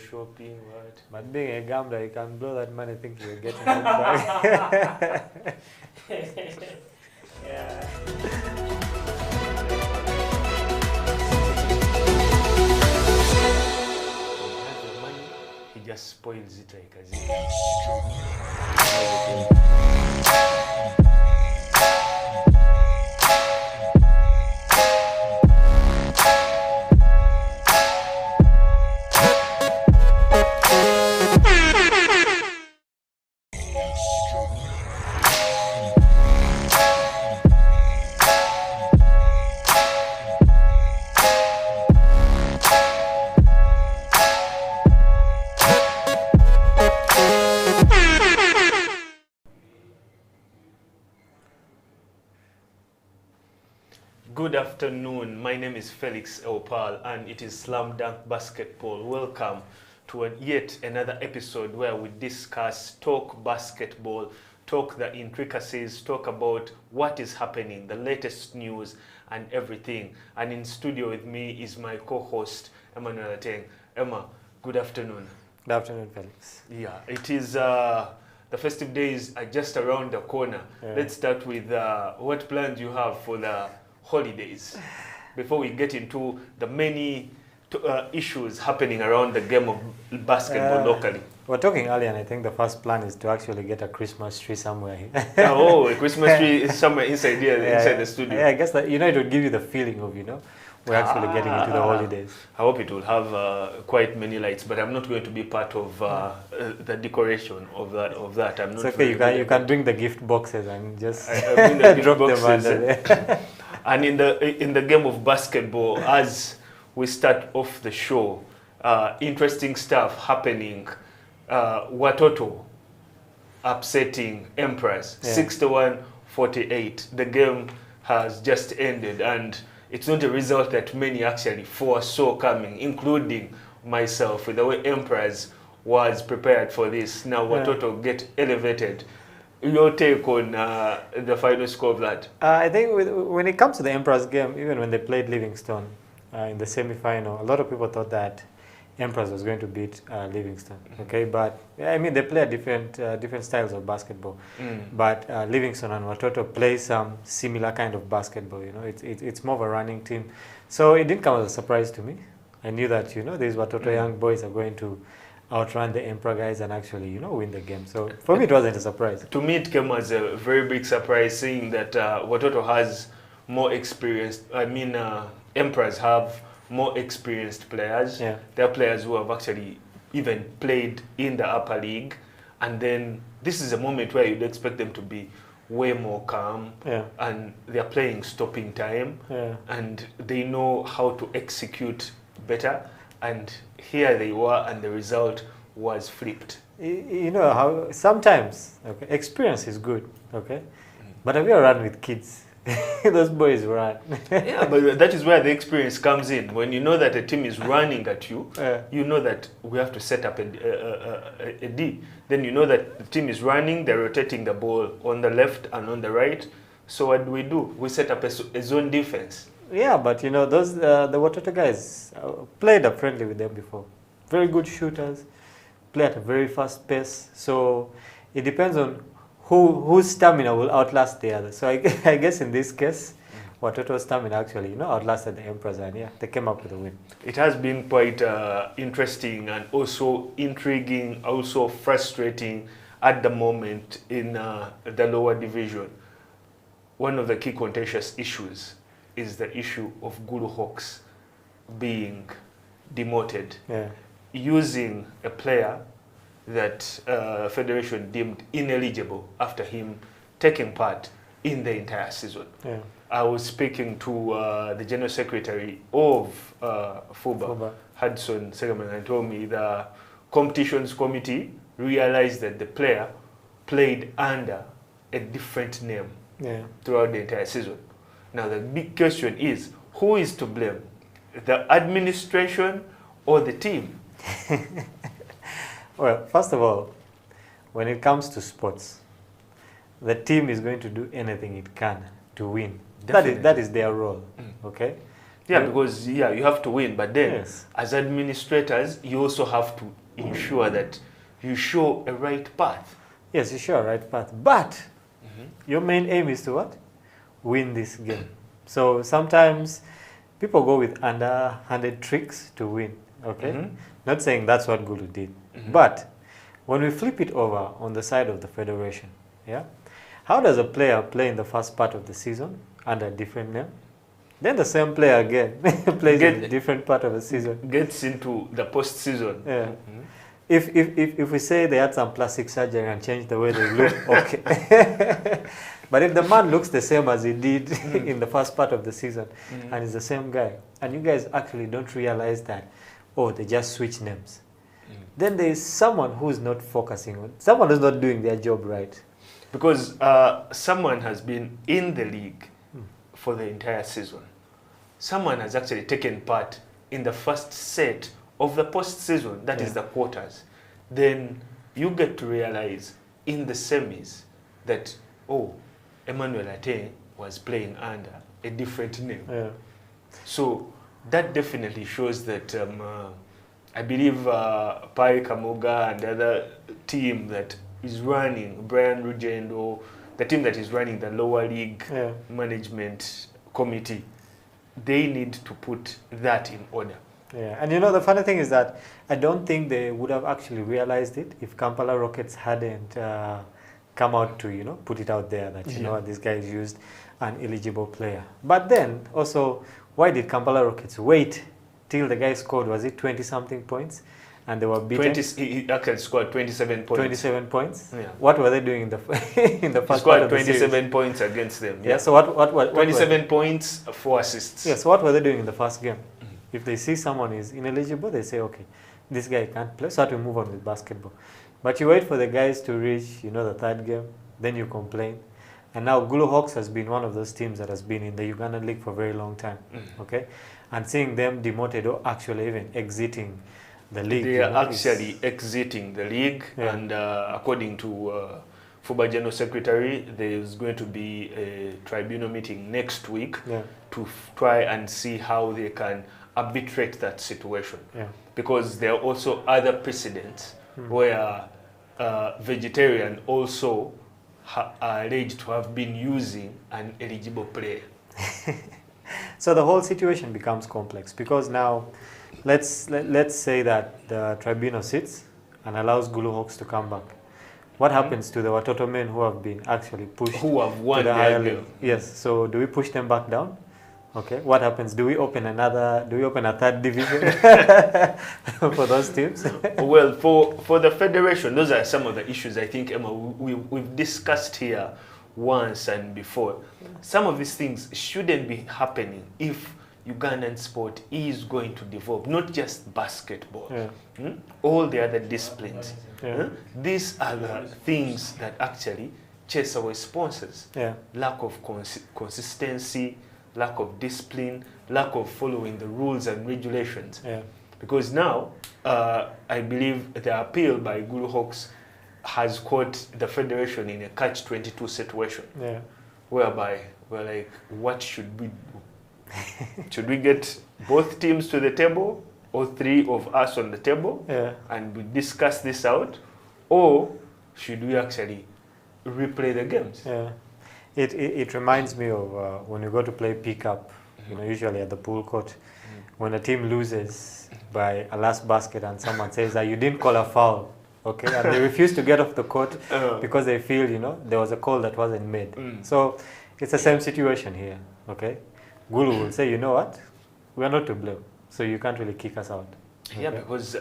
shopping, what? But being a gambler, you can blow that money thinking you're getting it back. Yeah. He has the money, he just spoils it like a zero. Good afternoon, my name is Felix Eupal and it is Slam Dunk Basketball. Welcome to yet another episode where we discuss, talk basketball, talk the intricacies, talk about what is happening, the latest news and everything. And in studio with me is my co-host Emmanuel Ateng. Emma, good afternoon. Good afternoon, Felix. Yeah, it is the festive days are just around the corner. Yeah. Let's start with what plans you have for the holidays before we get into the many issues happening around the game of basketball locally. We're talking earlier, and I think the first plan is to actually get a Christmas tree somewhere here. Oh, a Christmas tree is somewhere inside here, inside the studio. Yeah, I guess that, it would give you the feeling of, we're actually getting into the holidays. I hope it will have quite many lights, but I'm not going to be part of the decoration of that. I'm not. It's okay. You can bring the gift boxes and just bring the gift drop boxes, them under there. And in the game of basketball, as we start off the show, interesting stuff happening. Watoto upsetting Emperors, 61-48. The game has just ended, and it's not a result that many actually foresaw coming, including myself, with the way Emperors was prepared for this. Now Watoto get elevated. Your take on the final score of that? I think when it comes to the Emperors game, even when they played Livingstone in the semi-final, a lot of people thought that Emperors was going to beat Livingstone. Okay, but I mean they play different styles of basketball. But Livingstone and Watoto play some similar kind of basketball. It's more of a running team, so it didn't come as a surprise to me. I knew that these Watoto young boys are going to outrun the Emperor guys and actually win the game. So for me it wasn't a surprise. To me it came as a very big surprise, seeing that Watoto has more experience. I mean Emperors have more experienced players. Yeah. They're players who have actually even played in the upper league, and then this is a moment where you'd expect them to be way more calm. Yeah. And they're playing stopping time. Yeah. And they know how to execute better. And here they were, and the result was flipped. You know how sometimes experience is good, but have you ever run with kids? Those boys run. Yeah, but that is where the experience comes in. When you know that a team is running at you, you know that we have to set up a D. Then you know that the team is running, they're rotating the ball on the left and on the right. So what do? We set up a zone defense. Yeah, but those the Watoto guys played up friendly with them before. Very good shooters, play at a very fast pace. So it depends on whose stamina will outlast the other. So I guess in this case, Watoto's stamina actually outlasted the Emperors, and they came up with a win. It has been quite interesting and also intriguing, also frustrating at the moment in the lower division. One of the key contentious issues is the issue of Guru Hawks being demoted, using a player that Federation deemed ineligible after him taking part in the entire season. Yeah. I was speaking to the General Secretary of FUBA, Hudson Segaman, and told me the competitions committee realized that the player played under a different name throughout the entire season. Now the big question is, who is to blame? The administration or the team? Well, first of all, when it comes to sports, the team is going to do anything it can to win. That is their role, okay? Yeah, because you have to win, but then Yes. as administrators, you also have to ensure that you show a right path. Yes, you sure, right path. But your main aim is to what? Win this game. So sometimes people go with underhanded tricks to win. Okay, not saying that's what Gulu did, but when we flip it over on the side of the federation, yeah, how does a player play in the first part of the season under a different name? Then the same player again plays in a different part of the season. Gets into the postseason. Yeah. If we say they had some plastic surgery and changed the way they look, okay. But if the man looks the same as he did in the first part of the season, and is the same guy, and you guys actually don't realize that, oh, they just switch names, then there is someone who's not focusing on, someone who's not doing their job right. Because someone has been in the league for the entire season. Someone has actually taken part in the first set of the postseason, that is the quarters. Then you get to realize in the semis that, oh, Emmanuel Ateng was playing under a different name. Yeah. So that definitely shows that I believe Pai Kamoga and the other team that is running, Brian Rugendo, the team that is running the lower league management committee, they need to put that in order. Yeah, and you know, the funny thing is that I don't think they would have actually realized it if Kampala Rockets hadn't come out to, you know, put it out there that, you know, this guy used an eligible player. But then also, why did Kampala Rockets wait till the guy scored, was it 20-something points? And they were beaten. He actually scored 27 points. 27 points? Yeah. What were they doing in the in the first part part of the series? 27 points against them. Yeah, so what 27 points, 4 assists. Yeah, so what were they doing in the first game? If they see someone is ineligible, they say, okay, this guy can't play, so I have to move on with basketball. But you wait for the guys to reach, you know, the third game, then you complain. And now Gulu Hawks has been one of those teams that has been in the Ugandan league for a very long time, okay? And seeing them demoted or actually even exiting the league. They are actually exiting the league, and according to FUBA General Secretary, there is going to be a tribunal meeting next week to try and see how they can arbitrate that situation. Because there are also other precedents where vegetarian also are alleged to have been using an eligible player. So the whole situation becomes complex because now let's say that the tribunal sits and allows Gulu Hawks to come back. What happens to the Watoto men who have been actually pushed who have won to the higher league? level? Yes. So do we push them back down? Okay. What happens? Do we open a third division for those teams? Well, for the federation, those are some of the issues I think, Emma, we've discussed here once and before. Some of these things shouldn't be happening if Ugandan sport is going to develop, not just basketball, all the other disciplines. These are the things that actually chase away sponsors. Lack of consistency, lack of discipline, lack of following the rules and regulations. Because now, I believe the appeal by Gulu Hawks has caught the federation in a catch-22 situation, whereby we're like, what should we do? Should we get both teams to the table, or 3 of us on the table, and we discuss this out, or should we actually replay the games? It reminds me of when you go to play pickup, you know, usually at the pool court, when a team loses by a last basket and someone says that you didn't call a foul, okay, and they refuse to get off the court because they feel, you know, there was a call that wasn't made. So it's the same situation here, okay? Gulu will say, you know what, we are not to blame, so you can't really kick us out. Yeah, because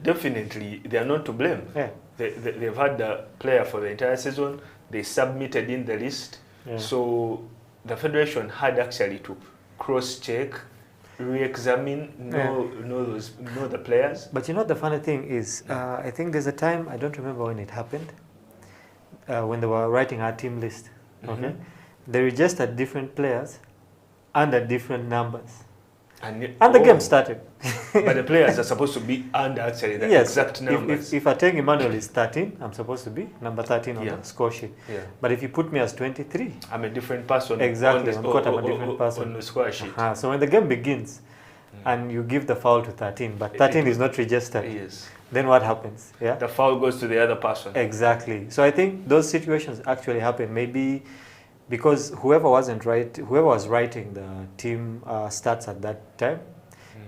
definitely they are not to blame. They've had the player for the entire season, they submitted in the list, so the federation had actually to cross-check, re-examine, know the players. But you know the funny thing is, I think there's a time, I don't remember when it happened, when they were writing our team list, okay? They registered different players under different numbers. And the game started. But the players are supposed to be under actually the Yes, exact numbers. if Ateng Emmanuel is 13, I'm supposed to be number 13 on Yeah. the score sheet. Yeah. But if you put me as 23, I'm a different person. exactly, on I'm a different person. On the score sheet. So when the game begins, and you give the foul to 13, but 13 is not registered, Yes. then what happens? Yeah, The foul goes to the other person. exactly. So I think those situations actually happen. Maybe because whoever was writing the team stats at that time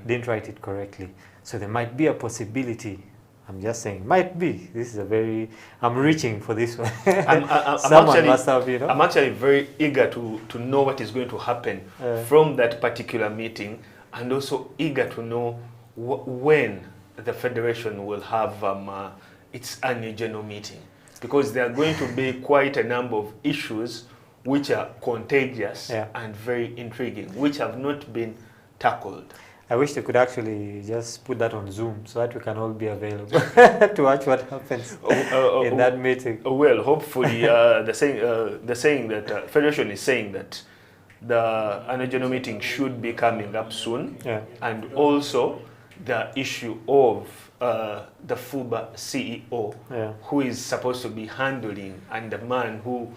didn't write it correctly. So there might be a possibility. I'm just saying, might be. This is I'm reaching for this one. Someone must have, you know. I'm actually very eager to know what is going to happen from that particular meeting, and also eager to know when the federation will have its annual general meeting, because there are going to be quite a number of issues which are contagious and very intriguing, which have not been tackled. I wish they could actually just put that on Zoom so that we can all be available to watch what happens in that meeting. Well, hopefully, the saying that Federation is saying that the annual general meeting should be coming up soon, and also the issue of the FUBA CEO, who is supposed to be handling, and the man who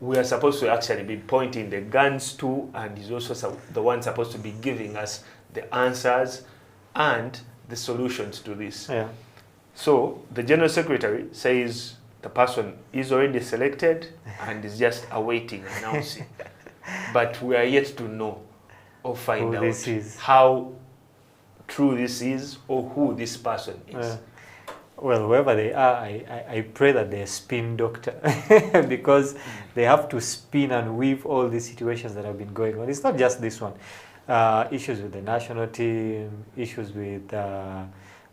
we are supposed to actually be pointing the guns to, and is also the one supposed to be giving us the answers and the solutions to this. So the General Secretary says the person is already selected and is just awaiting announcing. But we are yet to know or find out how true this is or who this person is. Well, whoever they are, I pray that they're a spin doctor because they have to spin and weave all these situations that have been going on. It's not just this one. Issues with the national team, issues with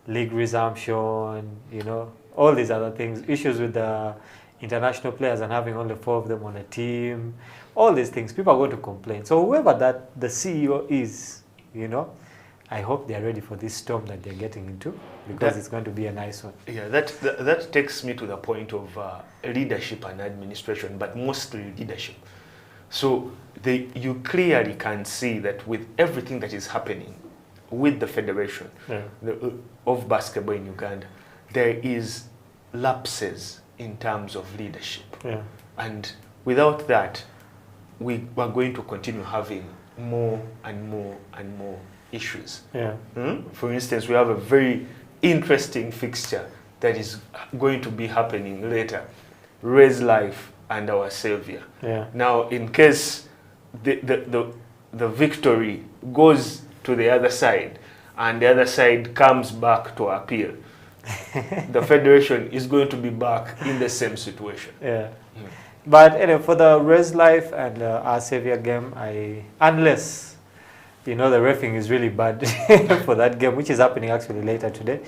league resumption, you know, all these other things, issues with the international players and having only 4 of them on a team, all these things. People are going to complain. So whoever that the CEO is, you know, I hope they're ready for this storm that they're getting into, because it's going to be a nice one. Yeah, that takes me to the point of leadership and administration, but mostly leadership. So you clearly can see that with everything that is happening with the Federation of Basketball in Uganda, there is lapses in terms of leadership. And without that, we are going to continue having more and more and more issues. For instance, we have a very interesting fixture that is going to be happening later. Raise Life and Our Savior. Now, in case the victory goes to the other side and the other side comes back to appeal, the Federation is going to be back in the same situation. But anyway, for the Raise Life and Our Savior game, unless you know the reffing is really bad for that game, which is happening actually later today,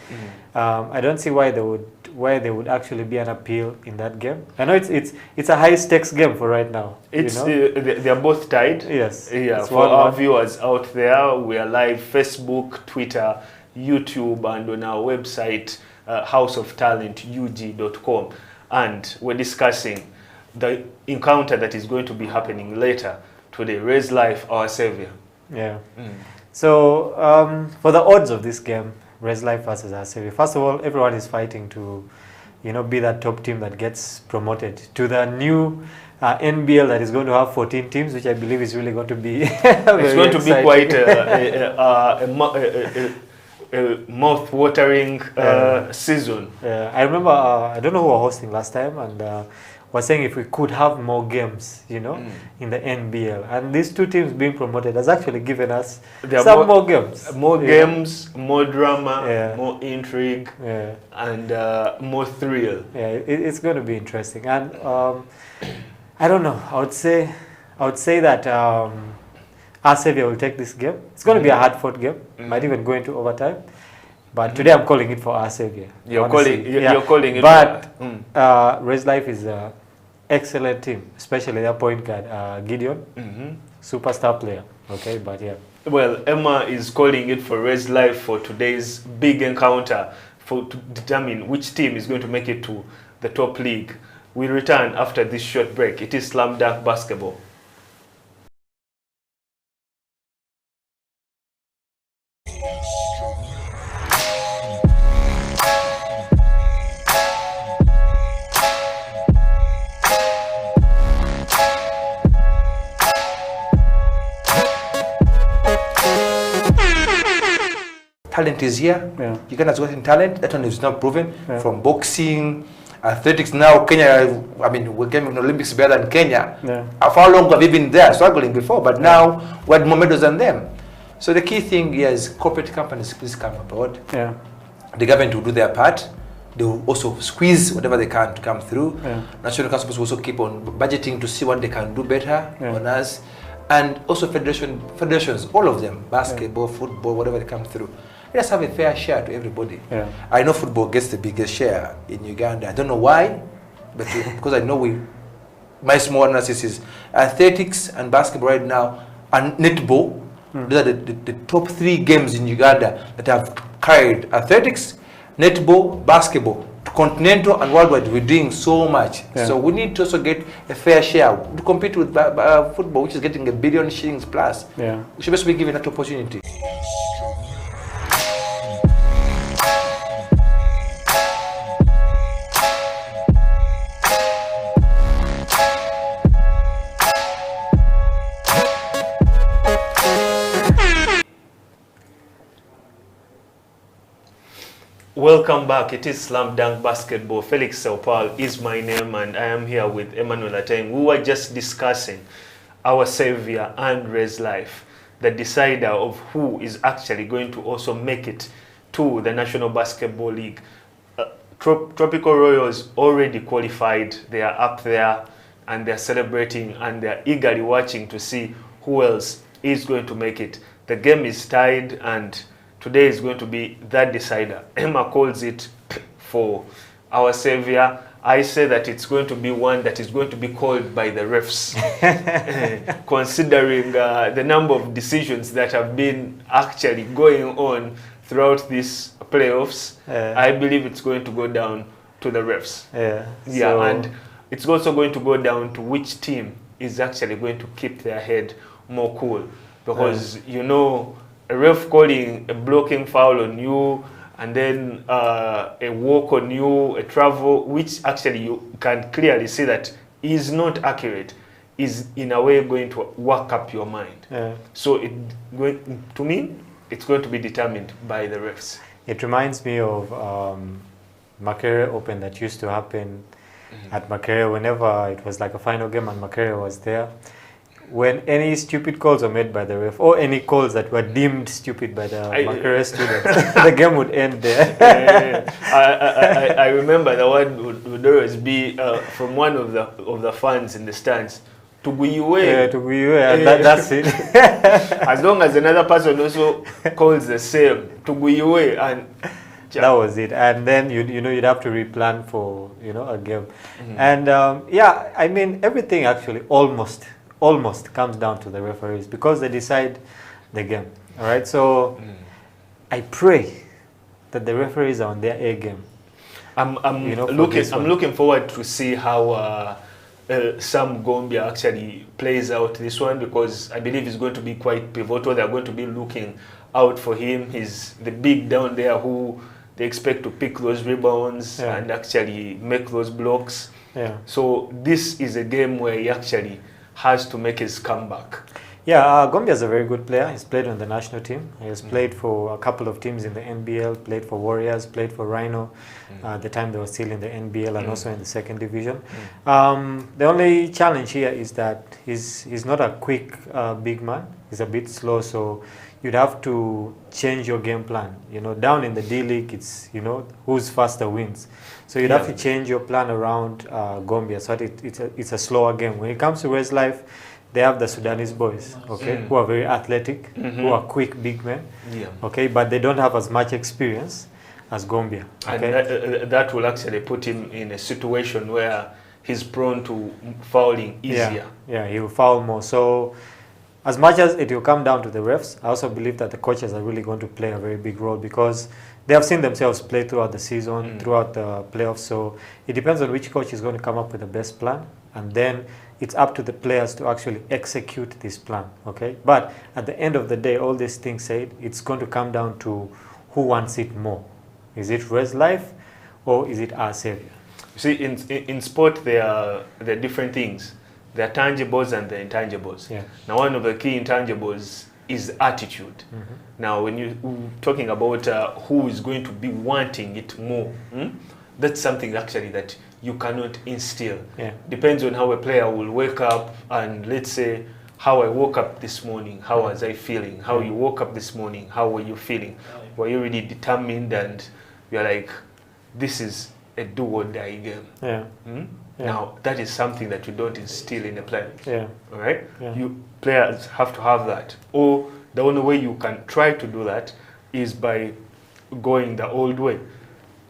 I don't see why there would actually be an appeal in that game. I know it's a high stakes game for right now. It's they are both tied. Yes. Yeah. For our viewers out there, we are live Facebook, Twitter, YouTube, and on our website houseoftalentug.com, and we're discussing the encounter that is going to be happening later today. Raise Life, Our Savior. So for the odds of this game, Raise Life versus Our Savior, first of all, everyone is fighting to, you know, be that top team that gets promoted to the new NBL that is going to have 14 teams, which I believe is really going to be it's going to be quite a mouth-watering season. I remember, I don't know who was hosting last time, and was saying if we could have more games, you know, in the NBL. And these 2 teams being promoted has actually given us more games. More games, more drama, more intrigue, and more thrill. It's going to be interesting. And I don't know, I would say that Our Savior will take this game. It's going to be a hard-fought game, might even go into overtime. But today I'm calling it for Our Savior. You're calling it. But Raise Life is an excellent team, especially their point guard, Gideon, superstar player. Okay, but well, Emma is calling it for Raise Life for today's big encounter to determine which team is going to make it to the top league. We return after this short break. It is Slam Dunk Basketball. talent is here. Yeah. Uganda's got talent. That one is not proven. Yeah. From boxing, athletics. Now Kenya, I mean, we came in the Olympics better than Kenya. Yeah. For how long have we been there, struggling before? But now we had more medals than them. So the key thing here is corporate companies, please come aboard. Yeah. The government will do their part. They will also squeeze whatever they can to come through. Yeah. National councils will also keep on budgeting to see what they can do better on us. And also federations, all of them, basketball, football, whatever they come through. Let us have a fair share to everybody. Yeah. I know football gets the biggest share in Uganda. I don't know why, but because I know my small analysis is athletics and basketball right now, and netball. Those are the top 3 games in Uganda that have carried athletics, netball, basketball to continental and worldwide. We're doing so much. Yeah. So we need to also get a fair share to compete with football, which is getting $1 billion shillings plus. Yeah. We should be given that opportunity. Welcome back. It is Slam Dunk Basketball. Felix Eupal is my name, and I am here with Emmanuel Ateng. We were just discussing our savior and Ray's life, the decider of who is actually going to also make it to the National Basketball League. Tropical Royals already qualified. They are up there and they're celebrating and they're eagerly watching to see who else is going to make it. The game is tied and today is going to be that decider. Emma calls it for our savior. I say that it's going to be one that is going to be called by the refs. Considering the number of decisions that have been actually going on throughout these playoffs, I believe it's going to go down to the refs. So, and it's also going to go down to which team is actually going to keep their head more cool. Because, you know, a ref calling a blocking foul on you and then a walk on you, a travel, which actually you can clearly see that is not accurate, is in a way going to work up your mind. So to me, it's going to be determined by the refs. It reminds me of Makerere Open that used to happen at Makerere whenever it was like a final game and Makerere was there. When any stupid calls were made by the ref, or any calls that were deemed stupid by the Makerere students, the game would end there. I remember the one would always be from one of the fans in the stands. Tuguiwe. Tuguiwe, that's it. As long as another person also calls the same, Tuguiwe, and that was it. And then you'd have to replan for a game. And yeah, I mean everything actually almost comes down to the referees because they decide the game. All right, so I pray that the referees are on their A game. I'm looking forward to see how Sam Gombia actually plays out this one, because I believe it's going to be quite pivotal. They're going to be looking out for him. He's the big down there who they expect to pick those rebounds and actually make those blocks. So this is a game where he actually has to make his comeback. Yeah, Gombia is a very good player. He's played on the national team. He has played for a couple of teams in the NBL, played for Warriors, played for Rhino at the time they were still in the NBL and also in the second division. The only challenge here is that he's not a quick big man. He's a bit slow, so you'd have to change your game plan. Down in the D-League, it's, who's faster wins. So you'd have to change your plan around Gombia so that it's a slower game. When it comes to Ray's life, they have the Sudanese boys, who are very athletic, who are quick big men, but they don't have as much experience as Gombia. And that will actually put him in a situation where he's prone to fouling easier. Yeah, he will foul more. So as much as it will come down to the refs, I also believe that the coaches are really going to play a very big role because they have seen themselves play throughout the season, throughout the playoffs. So it depends on which coach is going to come up with the best plan. And then it's up to the players to actually execute this plan, But at the end of the day, all these things said, it's going to come down to who wants it more. Is it Ray's life or is it our savior? You see, in sport, there are different things. There are tangibles and the intangibles. Now, one of the key intangibles is attitude. Now, when you're talking about who is going to be wanting it more, that's something actually that you cannot instill. Depends on how a player will wake up, and let's say how I woke up this morning, how was I feeling? How you woke up this morning, how were you feeling? Were you really determined and you're like, this is a do or die game? Now, that is something that you don't instill in a player. All right? You players have to have that. Or the only way you can try to do that is by going the old way.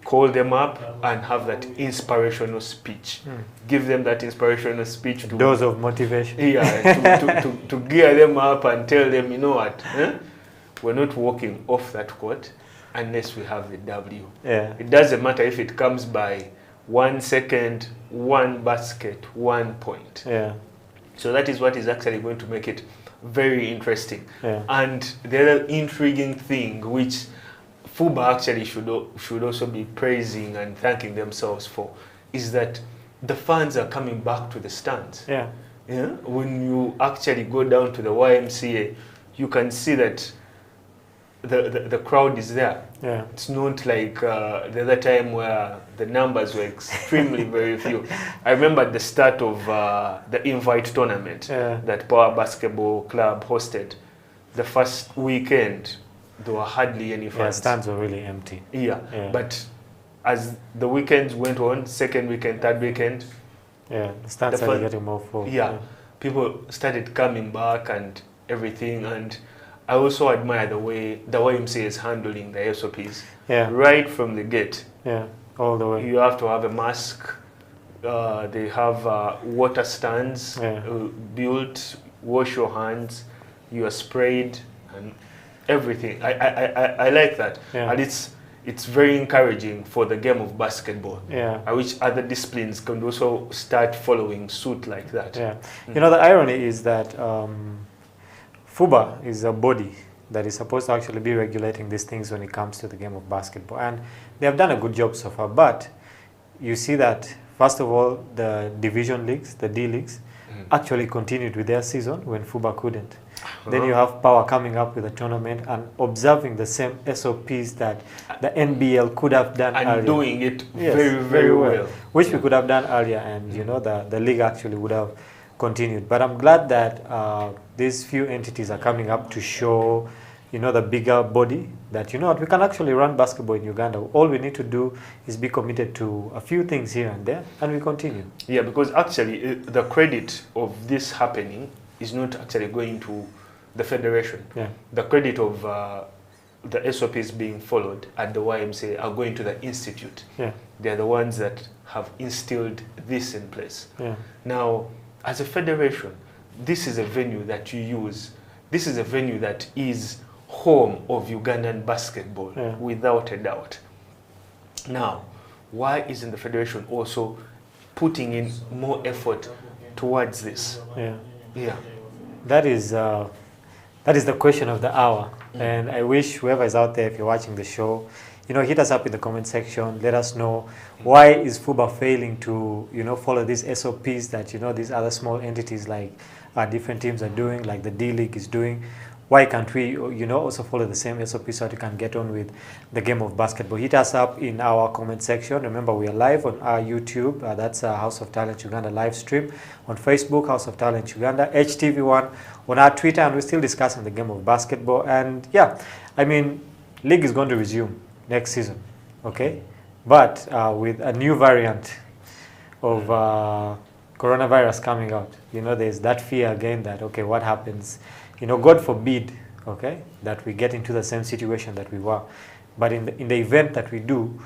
Call them up and have that inspirational speech. Give them that inspirational speech. To dose of motivation. To gear them up and tell them, you know what, we're not walking off that court unless we have the W. It doesn't matter if it comes by 1 second, 1 basket, 1 point. So that is what is actually going to make it very interesting. And the other intriguing thing, which FUBA actually should also be praising and thanking themselves for, is that the fans are coming back to the stands. When you actually go down to the YMCA, you can see that the crowd is there. It's not like the other time where the numbers were extremely very few. I remember at the start of the invite tournament that Power Basketball Club hosted, the first weekend, there were hardly any fans. Stands were really empty. But as the weekends went on, second weekend, third weekend, the stands started getting more full. People started coming back and everything. And I also admire the way the YMCA is handling the SOPs. Right from the gate. All the way. You have to have a mask. They have water stands built. Wash your hands. You are sprayed and everything. I like that. And it's very encouraging for the game of basketball. I wish other disciplines can also start following suit like that. You know, the irony is that FUBA is a body that is supposed to actually be regulating these things when it comes to the game of basketball. And they have done a good job so far. But you see that, first of all, the division leagues, the D leagues, actually continued with their season when FUBA couldn't. Then you have Power coming up with a tournament and observing the same SOPs that the NBL could have done and earlier. Doing it very well. Which we could have done earlier, and you know, the league actually would have continued. But I'm glad that these few entities are coming up to show, you know, the bigger body that, you know what, we can actually run basketball in Uganda. All we need to do is be committed to a few things here and there, and we continue. Because actually the credit of this happening is not actually going to the federation. The credit of the SOPs being followed at the YMCA are going to the institute. They're the ones that have instilled this in place. Now, as a federation, this is a venue that you use. This is a venue that is home of Ugandan basketball, without a doubt. Now, why isn't the federation also putting in more effort towards this? That is the question of the hour. And I wish whoever is out there, if you're watching the show, you know, hit us up in the comment section. Let us know, why is FUBA failing to, you know, follow these SOPs that, you know, these other small entities like different teams are doing, like the D League is doing. Why can't we, you know, also follow the same SOP so that we can get on with the game of basketball? Hit us up in our comment section. Remember, we are live on our YouTube. That's House of Talent Uganda live stream. On Facebook, House of Talent Uganda. HTV1 on our Twitter. And we're still discussing the game of basketball. And yeah, I mean, league is going to resume next season, okay? But with a new variant of coronavirus coming out, you know, there's that fear again that, okay, what happens? You know, God forbid, okay, that we get into the same situation that we were. But in the event that we do,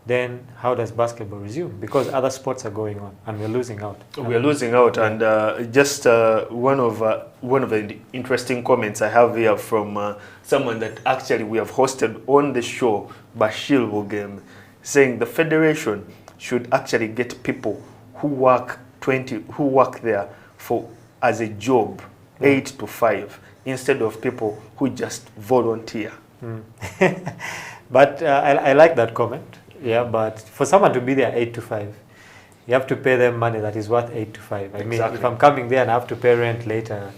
then how does basketball resume? Because other sports are going on, and we're losing out. We're losing out, and just one of the interesting comments I have here from someone that actually we have hosted on the show, Bashir Wogem, saying the federation should actually get people who work there for as a job. 8 to 5 instead of people who just volunteer. But I like that comment. But for someone to be there 8 to 5, you have to pay them money that is worth 8 to 5. I mean, if I'm coming there and I have to pay rent later,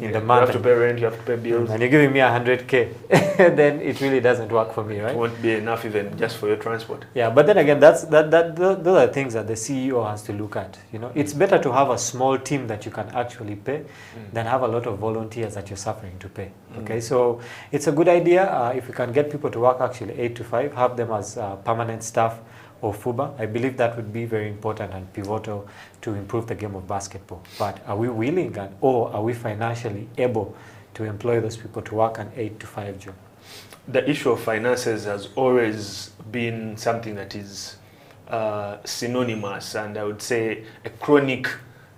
in the month. You have to pay rent, you have to pay bills. And you're giving me 100K, then it really doesn't work for me, right? It won't be enough even just for your transport. Yeah, but then again, those are things that the CEO has to look at. You know, it's better to have a small team that you can actually pay than have a lot of volunteers that you're suffering to pay. Okay, so it's a good idea if we can get people to work actually 8 to 5, have them as permanent staff of FUBA. I believe that would be very important and pivotal to improve the game of basketball. But are we willing or are we financially able to employ those people to work an 8 to 5 job? The issue of finances has always been something that is synonymous and I would say a chronic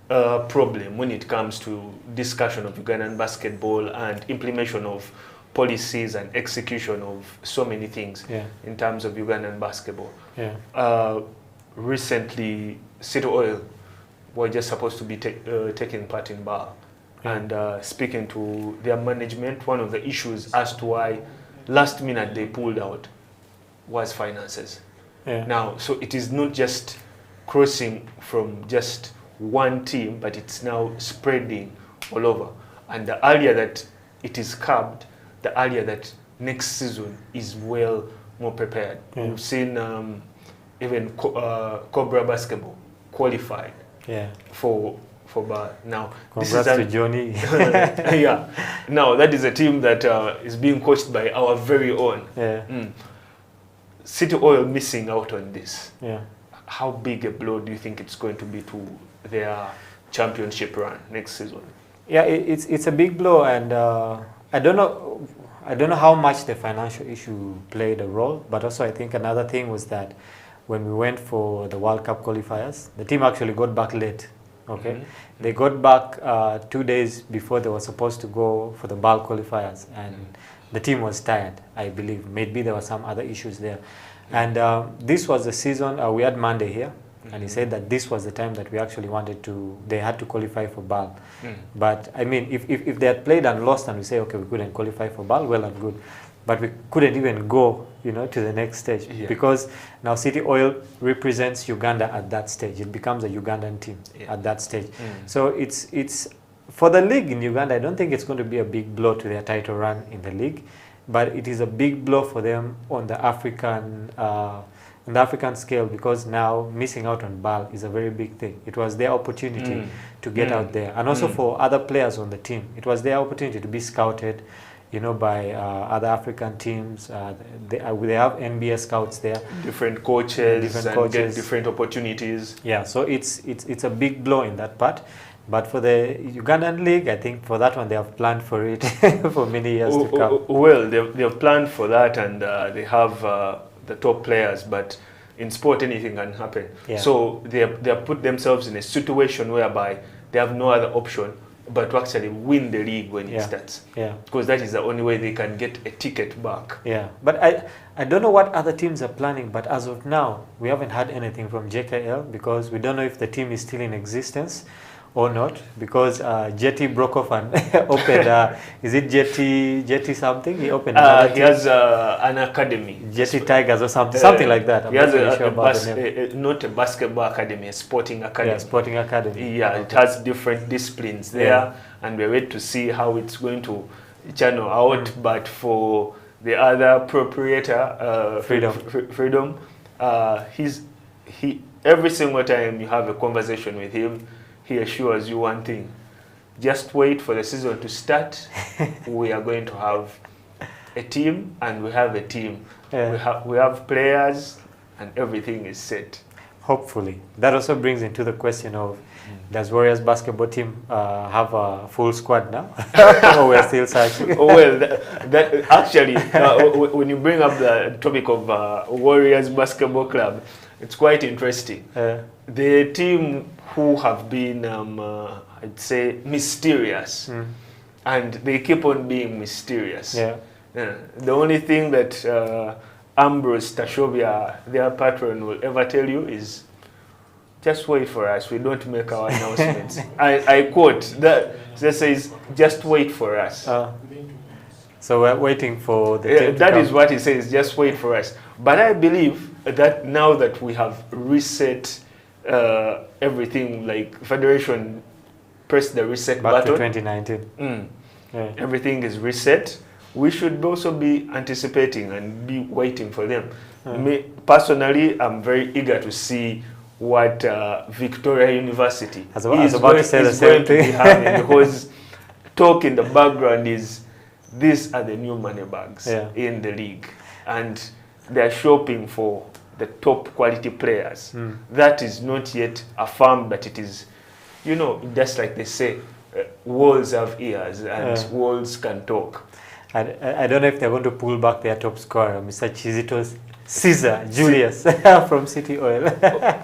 problem when it comes to discussion of Ugandan basketball and implementation of policies and execution of so many things in terms of Ugandan basketball. Recently, City Oil were just supposed to be taking part in BAL. And speaking to their management, one of the issues as to why last minute they pulled out was finances. Now, so it is not just crossing from just one team, but it's now spreading all over. And the earlier that it is curbed, the earlier that next season is well more prepared. We've seen even Cobra basketball qualified for BAL. Now, congrats to Johnny. Now that is a team that is being coached by our very own. City Oil missing out on this. How big a blow do you think it's going to be to their championship run next season? Yeah, it's a big blow, and I don't know how much the financial issue played a role, but also I think another thing was that when we went for the World Cup qualifiers, the team actually got back late. Okay, they got back 2 days before they were supposed to go for the BAL qualifiers, and the team was tired, I believe. Maybe there were some other issues there. And this was the season, we had Monday here, and he said that this was the time that we actually wanted to, they had to qualify for BAL. But I mean, if they had played and lost and we say, okay, we couldn't qualify for BAL, well and good. But we couldn't even go, you know, to the next stage because now City Oil represents Uganda at that stage. It becomes a Ugandan team at that stage. So it's for the league in Uganda, I don't think it's going to be a big blow to their title run in the league, but it is a big blow for them on the African scale, because now missing out on BAL is a very big thing. It was their opportunity to get out there, and also for other players on the team, it was their opportunity to be scouted, you know, by other African teams. They have NBA scouts there, different coaches, get different opportunities. Yeah, so it's a big blow in that part. But for the Ugandan league, I think for that one they have planned for it for many years to come. Well, they have planned for that, and they have the top players. But in sport, anything can happen. So they have put themselves in a situation whereby they have no other option but to actually win the league when it starts. Because that is the only way they can get a ticket back. But I don't know what other teams are planning, but as of now, we haven't had anything from JKL because we don't know if the team is still in existence or not, because Jetty broke off and opened, is it Jetty something? He opened another he has an academy. Jetty Tigers or something like that. I'm he has not really sure about the name. Not a basketball academy, a sporting academy. Yeah, sporting academy. Yeah, it has different disciplines there, and we're waiting to see how it's going to channel out. But for the other proprietor, Freedom, every single time you have a conversation with him, he assures you one thing: just wait for the season to start. We are going to have a team, and we have a team. We have players, and everything is set. Hopefully. That also brings into the question of, does Warriors basketball team have a full squad now? Or we're still searching? Well, that actually, when you bring up the topic of Warriors basketball club, it's quite interesting. The team who have been, I'd say, mysterious, and they keep on being mysterious. The only thing that Ambrose Tashovia, their patron, will ever tell you is, just wait for us, we don't make our announcements. I quote, that says, just wait for us. So we're waiting for the team that is what he says, just wait for us. But I believe that now that we have reset everything, like Federation press the reset Back to button. 2019. Yeah. Everything is reset. We should also be anticipating and be waiting for them. Me, personally, I'm very eager to see what Victoria University I was about to say the same thing. because talk in the background is these are the new money bags in the league, and they're shopping for the top quality players. That is not yet affirmed, but it is, you know, just like they say, walls have ears and walls can talk. I don't know if they're going to pull back their top scorer, Mr. Chizito's Caesar Julius from City Oil.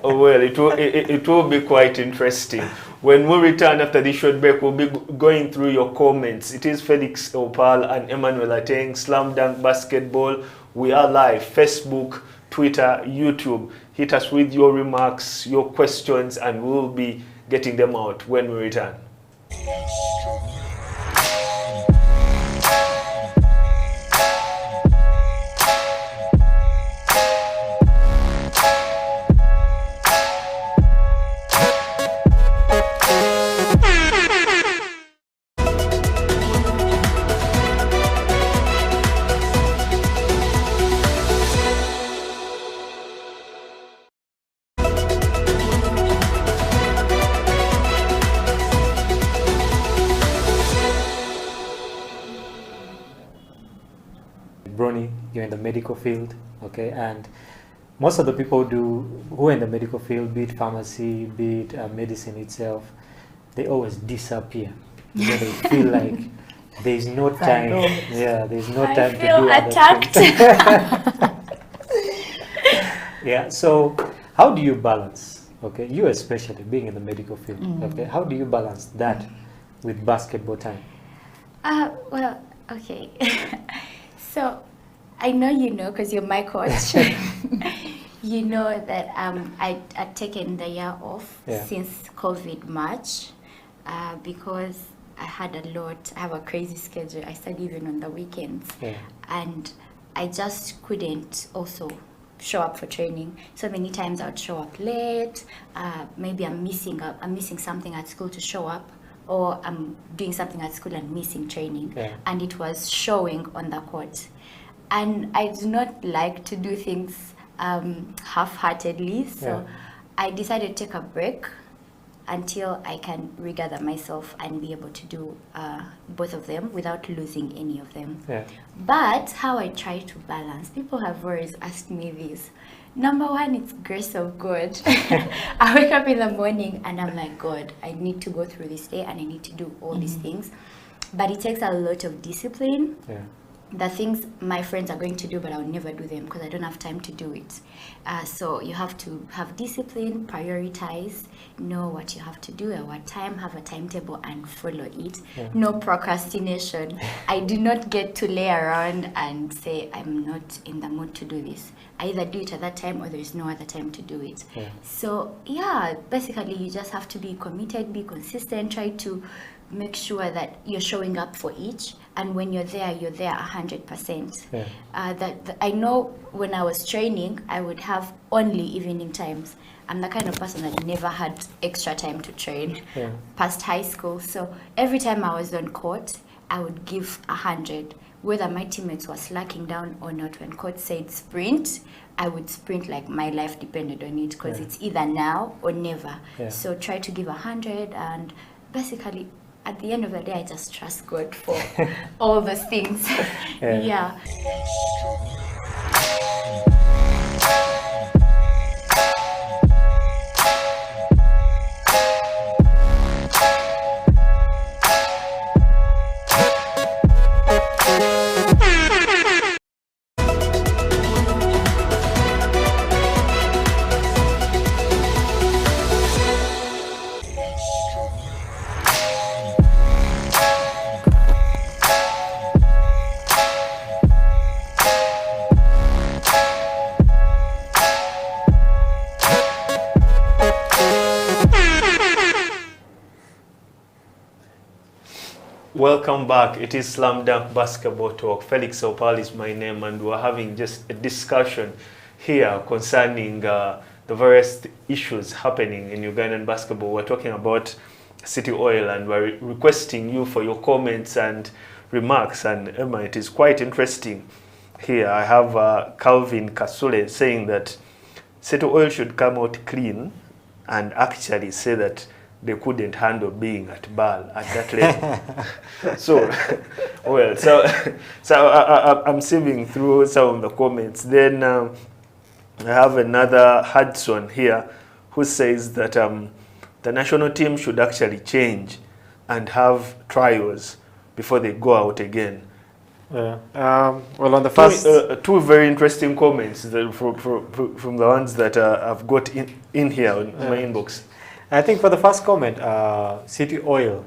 Well, it will be quite interesting. When we return after this short break, we'll be going through your comments. It is Felix Eupal and Emmanuel Ateng, Slam Dunk Basketball. We are live, Facebook, Twitter, YouTube. Hit us with your remarks, your questions, and we'll be getting them out when we return. Bronny, you're in the medical field, okay, and most of the people who are in the medical field, be it pharmacy, be it medicine itself, they always disappear. You know, they feel like there's no time. Yeah, there's no time to do attacked. other things. Yeah. So, how do you balance? Okay, you especially being in the medical field. Okay, how do you balance that with basketball time? Well, okay. So, I know you know because you're my coach. You know that I'd taken the year off since COVID March because I had a lot. I have a crazy schedule. I study even on the weekends, and I just couldn't also show up for training. So many times I would show up late. Maybe I'm missing something at school to show up, or I'm doing something at school and missing training, and it was showing on the court. And I do not like to do things half-heartedly, so I decided to take a break until I can regather myself and be able to do both of them without losing any of them. But how I try to balance, people have always asked me this. Number one, it's grace of God. I wake up in the morning and I'm like, God, I need to go through this day and I need to do all these things. But it takes a lot of discipline. The things my friends are going to do, but I'll never do them because I don't have time to do it. So you have to have discipline, prioritize, know what you have to do at what time, have a timetable and follow it. No procrastination. I do not get to lay around and say, I'm not in the mood to do this. I either do it at that time or there is no other time to do it. So yeah, basically you just have to be committed, be consistent, try to make sure that you're showing up for each, and when you're there 100%. I know when I was training, I would have only evening times. I'm the kind of person that never had extra time to train past high school. So every time I was on court, I would give 100. Whether my teammates were slacking down or not, when coach said sprint, I would sprint like my life depended on it, because it's either now or never. So try to give 100, and basically at the end of the day, I just trust God for all those things. Welcome back. It is Slam Dunk Basketball Talk. Felix Eupal is my name, and we're having just a discussion here concerning the various issues happening in Ugandan basketball. We're talking about City Oil, and we're requesting you for your comments and remarks. And Emma, it is quite interesting here. I have Calvin Kasule saying that City Oil should come out clean and actually say that they couldn't handle being at BAL at that level. So, well, I'm sieving through some of the comments. Then I have another Hudson here who says that the national team should actually change and have trials before they go out again. Yeah. Well, on the first... two very interesting comments from the ones that I've got in here in my inbox. I think for the first comment, City Oil,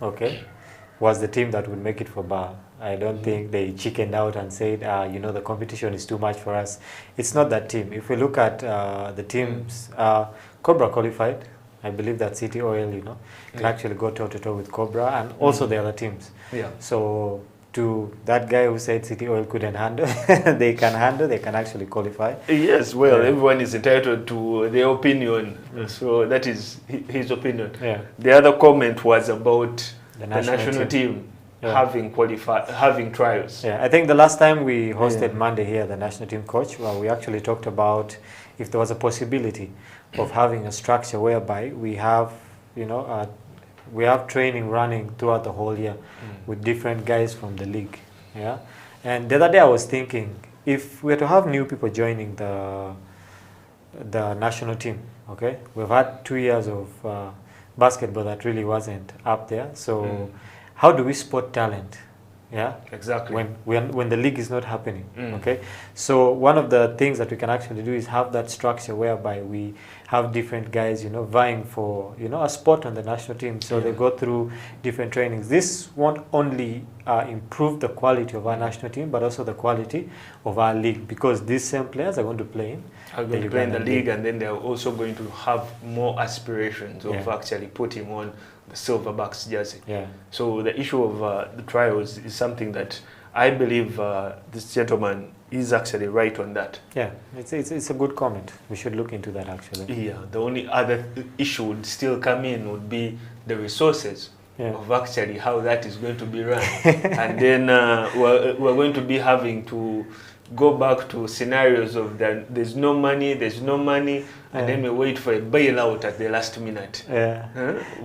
okay, was the team that would make it for BAL. I don't think they chickened out and said, you know, the competition is too much for us. It's not that team. If we look at the teams, Cobra qualified. I believe that City Oil, you know, can actually go toe-to-toe with Cobra and also the other teams. Yeah. So to that guy who said City Oil couldn't handle, they can actually qualify. Yes, well, everyone is entitled to their opinion, so that is his opinion. Yeah. The other comment was about the national team having trials. Yeah, I think the last time we hosted Monday here, the national team coach, well, we actually talked about if there was a possibility of having a structure whereby we have, you know, we have training running throughout the whole year with different guys from the league. Yeah, and the other day I was thinking, if we were to have new people joining the national team, okay, we've had 2 years of basketball that really wasn't up there. So how do we spot talent? Yeah, exactly. When the league is not happening, okay. So one of the things that we can actually do is have that structure whereby we have different guys, you know, vying for, you know, a spot on the national team. So they go through different trainings. This won't only improve the quality of our national team, but also the quality of our league, because these same players are going to play in the league, and then they're also going to have more aspirations of actually putting on the Silverbacks jersey. Yeah. So the issue of the trials is something that I believe this gentleman is actually right on that. Yeah, it's a good comment. We should look into that actually. Yeah, the only other issue would still come in would be the resources of actually how that is going to be run. And then we're going to be having to go back to scenarios of that there's no money, and then we wait for a bailout at the last minute. Yeah.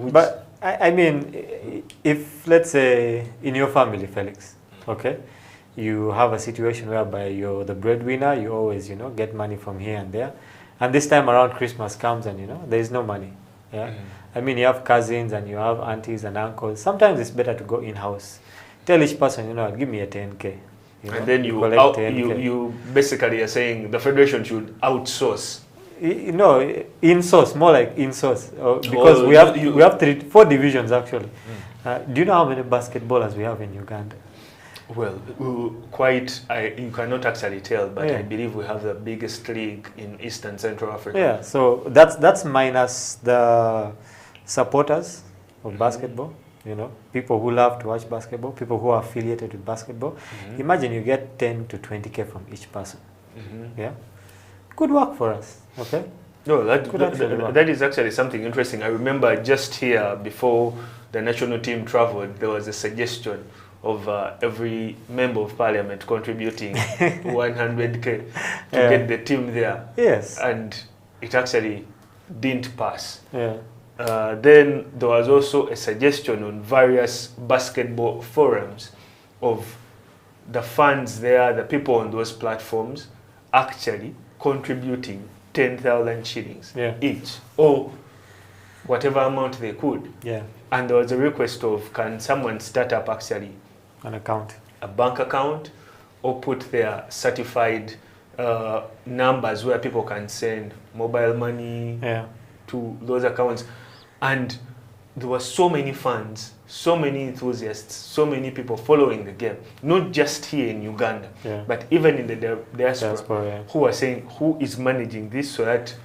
But I mean, if let's say in your family, Felix, okay, you have a situation whereby you're the breadwinner, you always, you know, get money from here and there, and this time around Christmas comes and, you know, there is no money. Yeah. I mean, you have cousins and you have aunties and uncles. Sometimes it's better to go in-house. Tell each person, you know, give me a 10K. You know, and then you basically are saying the federation should outsource. No, in-source, more like in-source, because we have 4 divisions actually. Do you know how many basketballers we have in Uganda? Well, you cannot actually tell, but I believe we have the biggest league in East and Central Africa. Yeah, so that's minus the supporters of basketball, you know, people who love to watch basketball, people who are affiliated with basketball. Imagine you get 10 to 20K from each person. Yeah, could work for us. Okay. No, that is actually something interesting. I remember just here before the national team traveled, there was a suggestion of every member of parliament contributing 100K to get the team there. Yes. And it actually didn't pass. Yeah. Then there was also a suggestion on various basketball forums of the fans there, the people on those platforms, actually contributing 10,000 shillings each, or whatever amount they could. Yeah. And there was a request of, can someone start up actually an account, a bank account, or put their certified numbers where people can send mobile money to those accounts. And there were so many fans, so many enthusiasts, so many people following the game, not just here in Uganda, but even in the diaspora, who are saying, who is managing this so that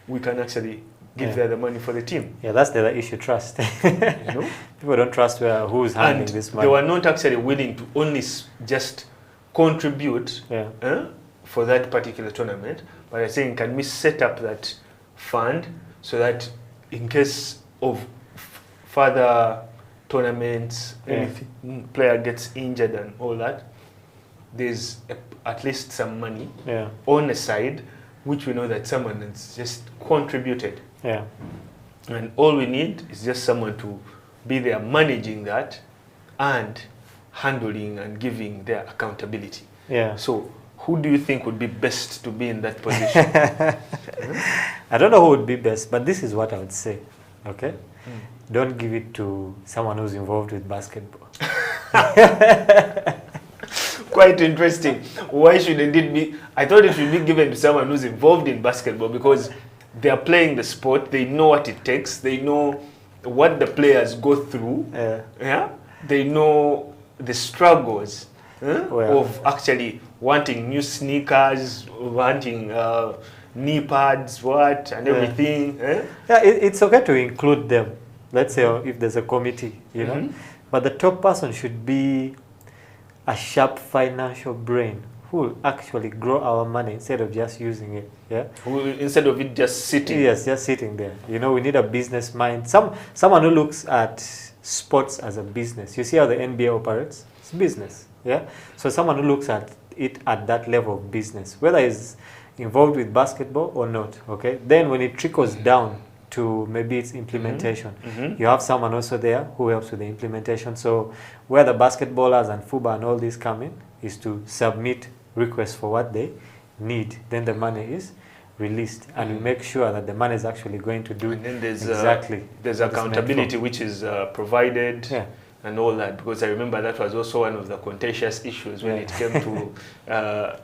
we can actually give them the money for the team. Yeah, that's the other issue, trust. You know? People don't trust who's handling this money. They were not actually willing to only just contribute for that particular tournament, but they're saying, can we set up that fund so that in case of further tournaments, anything, player gets injured and all that, there's at least some money on the side, which we know that someone has just contributed. Yeah. And all we need is just someone to be there managing that and handling and giving their accountability. Yeah. So who do you think would be best to be in that position? I don't know who would be best, but this is what I would say. Okay? Don't give it to someone who's involved with basketball. Quite interesting. Why shouldn't it be? I thought it should be given to someone who's involved in basketball because they are playing the sport. They know what it takes. They know what the players go through. Yeah. They know the struggles of actually wanting new sneakers, wanting knee pads, and everything. Yeah, it's okay to include them. Let's say if there's a committee, you know, but the top person should be a sharp financial brain who will actually grow our money instead of just using it. Yeah. Instead of it just sitting. Yes, just sitting there. You know, we need a business mind. Someone who looks at sports as a business. You see how the NBA operates? It's business. Yeah. So someone who looks at it at that level of business, whether he's involved with basketball or not. Okay. Then when it trickles down to maybe its implementation, you have someone also there who helps with the implementation. So where the basketballers and FUBA and all these come in is to submit requests for what they need. Then the money is released, and we make sure that the money is actually going to do and then there's exactly. There's accountability which is provided. And all that, because I remember that was also one of the contentious issues when it came to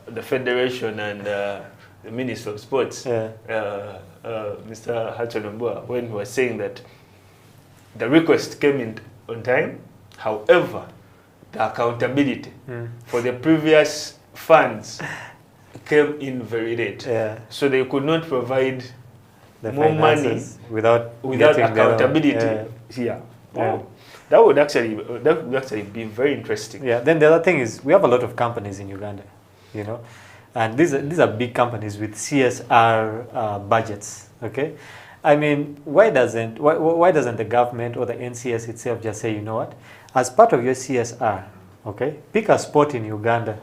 the federation and the Minister of Sports, Mr. Hachonambua, when he was saying that the request came in on time, however, the accountability for the previous funds came in very late. So they could not provide the more money without accountability here. That would actually be very interesting. Yeah. Then the other thing is we have a lot of companies in Uganda, you know, and these are big companies with CSR budgets. Okay, I mean, why doesn't the government or the NCS itself just say, you know what, as part of your CSR, okay, pick a sport in Uganda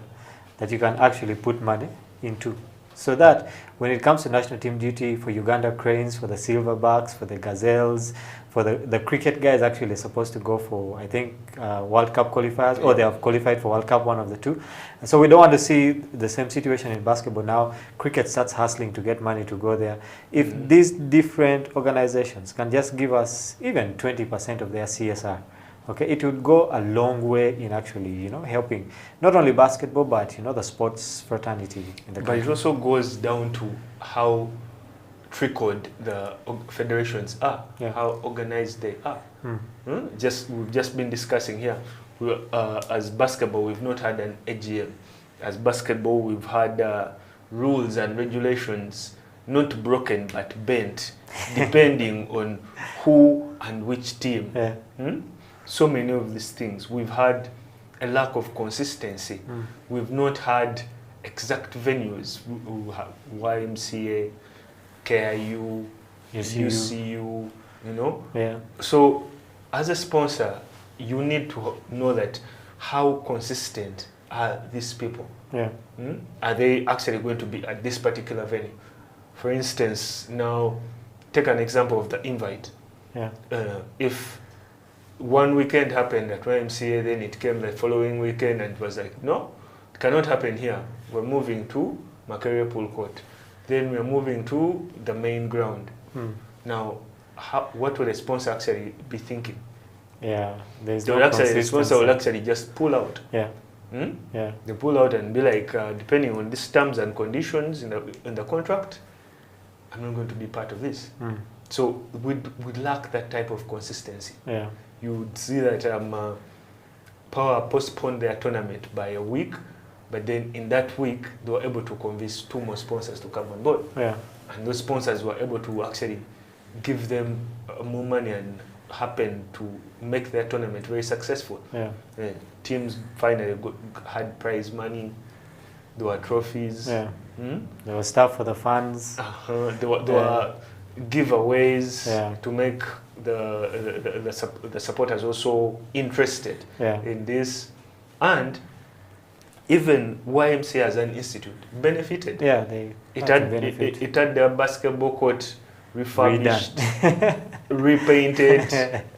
that you can actually put money into, so that when it comes to national team duty for Uganda Cranes, for the Silverbacks, for the Gazelles, for the cricket guys actually supposed to go for, I think, World Cup qualifiers, or they have qualified for World Cup, one of the two. And so we don't want to see the same situation in basketball now. Cricket starts hustling to get money to go there. If these different organizations can just give us even 20% of their CSR, okay, it would go a long way in actually, you know, helping not only basketball, but, you know, the sports fraternity in the country. But it also goes down to how trickled the federations are, how organized they are. We've just been discussing here. As basketball, we've not had an AGM. As basketball, we've had rules and regulations not broken but bent, depending on who and which team. So many of these things. We've had a lack of consistency. We've not had exact venues. We have YMCA, KIU, UCU, you know? So as a sponsor, you need to know that how consistent are these people? Are they actually going to be at this particular venue? For instance, now take an example of the invite. If one weekend happened at YMCA, then it came the following weekend and it was like, no, it cannot happen here. We're moving to Makerere Pool Court. Then we're moving to the main ground. Now, what would a sponsor actually be thinking? There's no consistency. The sponsor will actually just pull out. They pull out and be like, depending on these terms and conditions in the contract, I'm not going to be part of this. So we'd lack that type of consistency. You would see that Power postponed their tournament by a week, but then in that week they were able to convince 2 more sponsors to come on board. And those sponsors were able to actually give them more money and happen to make their tournament very successful. Teams finally had prize money. There were trophies. There was stuff for the fans. There were giveaways Yeah. to make the supporters also interested Yeah. in this, and even YMCA as an institute benefited. Yeah, they It had had to benefit. it had their basketball court refurbished, Redone. repainted,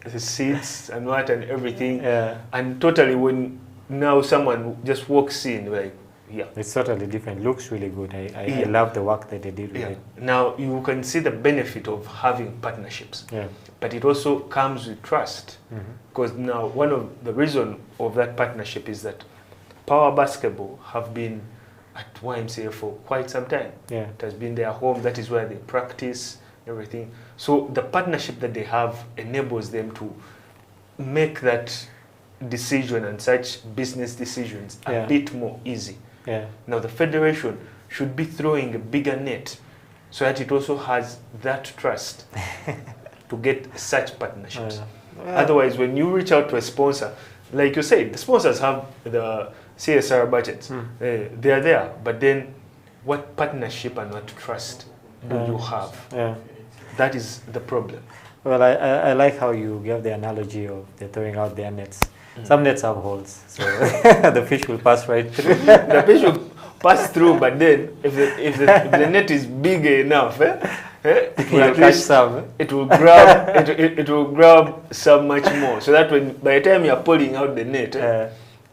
the seats and what and everything, Yeah. and totally when now someone just walks in like, yeah. It's totally different. Looks really good. I Yeah. love the work that they did with Yeah. it. Now you can see the benefit of having partnerships, Yeah. but it also comes with trust, Mhm. because now one of the reason of that partnership is that Power Basketball have been at YMCA for quite some time. Yeah. It has been their home. That is where they practice everything. So the partnership that they have enables them to make that decision and such business decisions a Yeah. bit more easy. Yeah. Now the federation should be throwing a bigger net so that it also has that trust to get such partnerships. Yeah. Otherwise, when you reach out to a sponsor, like you said, the sponsors have the CSR budgets. They are there, but then what partnership and what trust do you have? Yeah. That is the problem. Well, I like how you gave the analogy of they're throwing out their nets. Some nets have holes, so the fish will pass right through. The fish will pass through, but then if the net is big enough, it will You'll at catch least some. it will grab it will grab some much more. So that when by the time you're pulling out the net,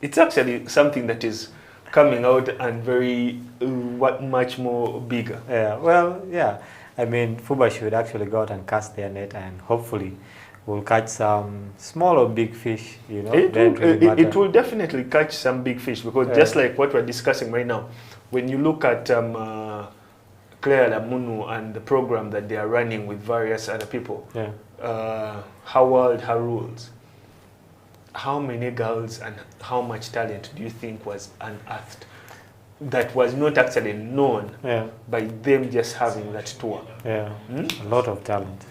it's actually something that is coming out and very much more bigger. Yeah. Well, yeah. I mean, FUBA should actually go out and cast their net, and hopefully we'll catch some small or big fish, you know. It will definitely catch some big fish, because just like what we're discussing right now, when you look at Claire Lamunu and the program that they are running with various other people, Her World, Her Rules, how many girls and how much talent do you think was unearthed that was not actually known by them just having that tour? Yeah, a lot of talent.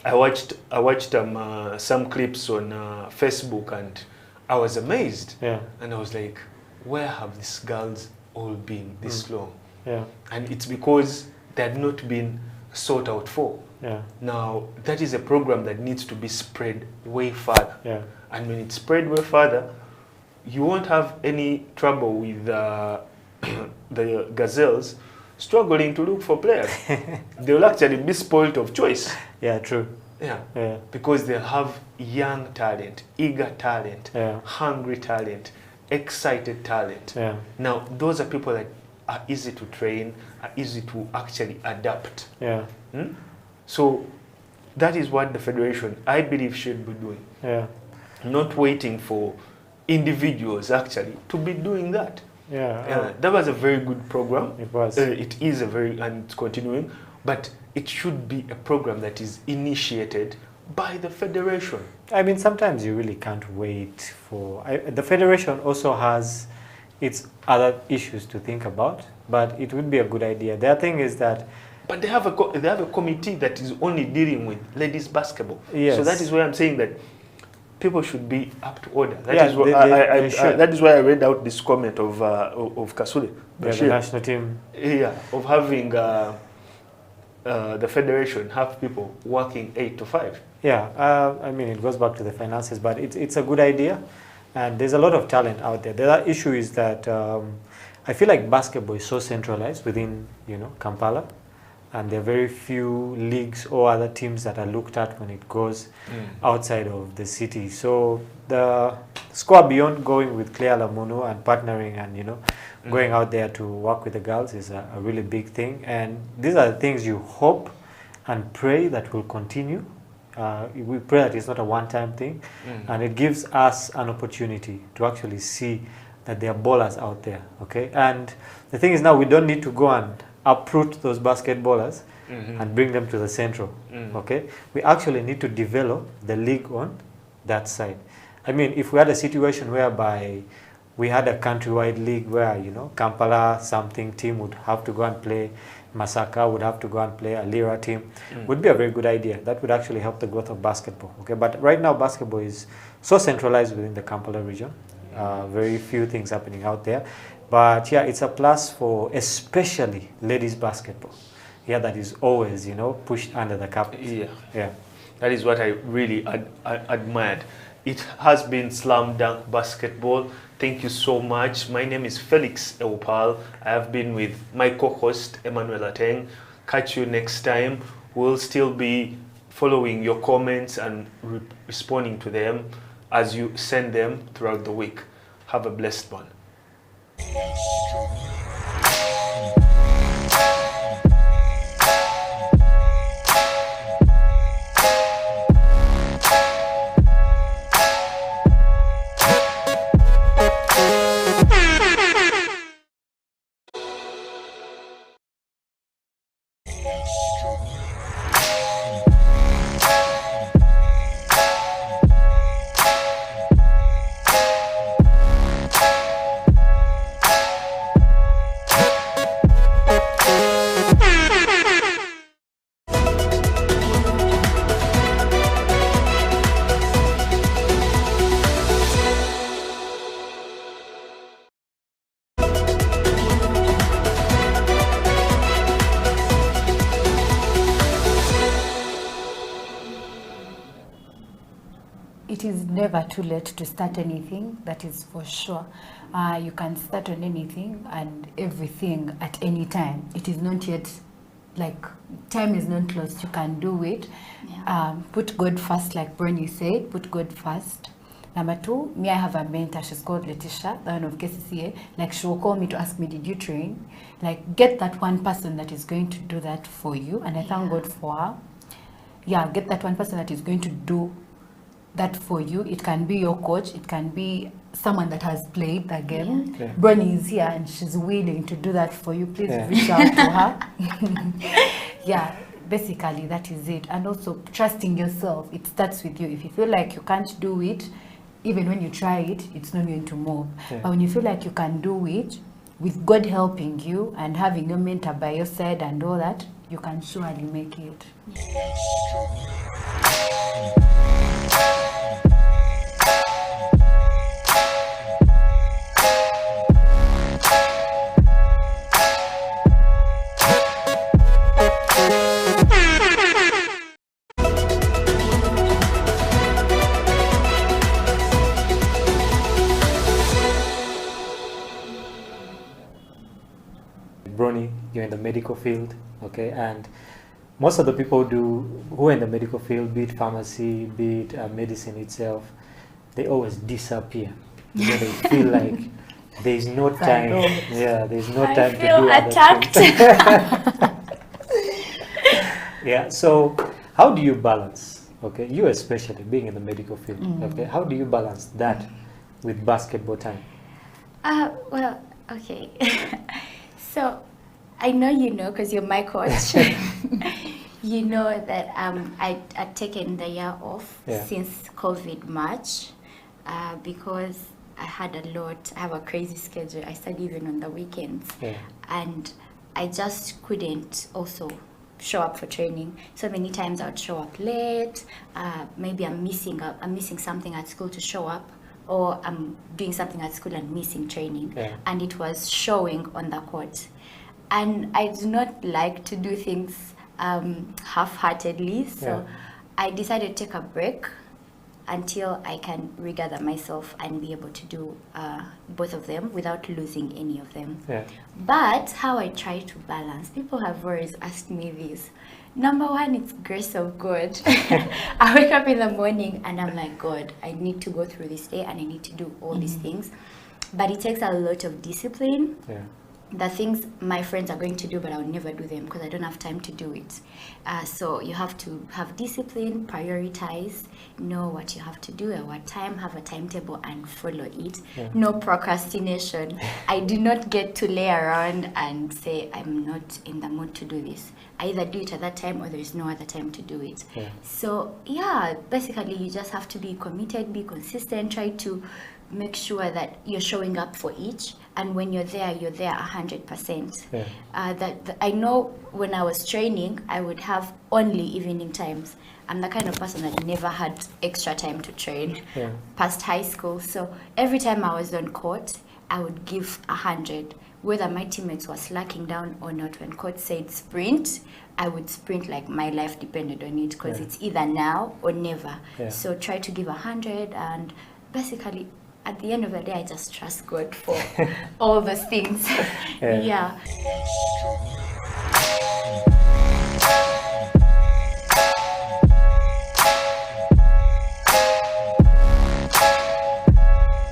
I watched some clips on Facebook, and I was amazed. Yeah. And I was like, where have these girls all been this long? Yeah. And it's because they had not been sought out for. Yeah. Now, that is a program that needs to be spread way further. Yeah. And when it's spread way further, you won't have any trouble with the gazelles struggling to look for players. They will actually be spoiled of choice. Yeah, true. Yeah. Yeah. Because they'll have young talent, eager talent, Yeah. hungry talent, excited talent. Yeah. Now, those are people that are easy to train, are easy to actually adapt. Yeah. So that is what the federation, I believe, should be doing. Yeah. Not waiting for individuals actually to be doing that. Yeah. That was a very good program. It was. It is and it's continuing, but it should be a program that is initiated by the federation. I mean, sometimes you really can't wait for... the federation also has its other issues to think about, but it would be a good idea. The other thing is that... But they have a committee that is only dealing with ladies basketball. Yes. So that is why I'm saying that people should be up to order. That Yeah, is what they should. that is why I read out this comment of Kasule. Yeah, the national team. Yeah, of having the federation have people working 8 to 5. Yeah, I mean, it goes back to the finances, but it's a good idea, and there's a lot of talent out there. The other issue is that I feel like basketball is so centralized within, Kampala, and there are very few leagues or other teams that are looked at when it goes outside of the city. So the squad beyond going with Claire Lamunu and partnering and, going out there to work with the girls is a really big thing. And these are the things you hope and pray that will continue. We pray that it's not a one-time thing, and it gives us an opportunity to actually see that there are ballers out there, okay? And the thing is now we don't need to go and uproot those basketballers and bring them to the central, okay? We actually need to develop the league on that side. I mean, if we had a situation whereby we had a countrywide league where, Kampala something team would have to go and play, Masaka would have to go and play, a Lira team, would be a very good idea. That would actually help the growth of basketball, okay? But right now, basketball is so centralized within the Kampala region. Very few things happening out there. But yeah, it's a plus for especially ladies basketball. that is always, pushed under the carpet. Yeah. That is what I really admired. It has been Slam Dunk Basketball. Thank you so much. My name is Felix Eupal. I have been with my co-host Emmanuel Ateng. Catch you next time. We'll still be following your comments and responding to them as you send them throughout the week. Have a blessed one. It is never too late to start anything, that is for sure. You can start on anything and everything at any time. It is not yet, time is not lost, you can do it. Yeah. Put God first, like Bernie said, put God first. Number 2, me, I have a mentor, she's called Letitia, the one of KCCA. She will call me to ask me, did you train? Get that one person that is going to do that for you, and I thank God for her. Yeah, get that one person that is going to do that for you. It can be your coach, it can be someone that has played the game. Yeah. Bronnie is here and she's willing to do that for you. Please reach out to her. Yeah, basically that is it. And also trusting yourself, it starts with you. If you feel like you can't do it, even when you try it, it's not going to move. Yeah. But when you feel like you can do it, with God helping you and having your mentor by your side and all that, you can surely make it. Bronnie, you're in the medical field, okay, and most of the people who are in the medical field, be it pharmacy, be it medicine itself, they always disappear. They feel like there's no time. Yeah, there's no time to do attacked. other things. Yeah. So, how do you balance? Okay, you especially being in the medical field. Okay, how do you balance that with basketball time? Well, okay. So, I know you know because you're my coach. You know that I'd taken the year off since COVID March because I had a lot. I have a crazy schedule. I study even on the weekends, and I just couldn't also show up for training. So many times I would show up late. Maybe I'm missing something at school to show up, or I'm doing something at school and missing training, and it was showing on the court. And I do not like to do things half-heartedly, so I decided to take a break until I can regather myself and be able to do both of them without losing any of them. But how I try to balance, people have always asked me this. Number one, it's grace of God. I wake up in the morning and I'm like, God, I need to go through this day and I need to do all these things. But it takes a lot of discipline. The things my friends are going to do, but I'll never do them because I don't have time to do it. So you have to have discipline, prioritize, know what you have to do at what time, have a timetable and follow it. No procrastination. I do not get to lay around and say, I'm not in the mood to do this. I either do it at that time or there is no other time to do it. So yeah, basically you just have to be committed, be consistent, try to make sure that you're showing up for each, and when you're there 100%. I know when I was training I would have only evening times. I'm the kind of person that never had extra time to train past high school, so every time I was on court I would give 100. Whether my teammates were slacking down or not, when coach said sprint, I would sprint like my life depended on it, because it's either now or never. So try to give 100, and basically at the end of the day, I just trust God for all those things. Yeah.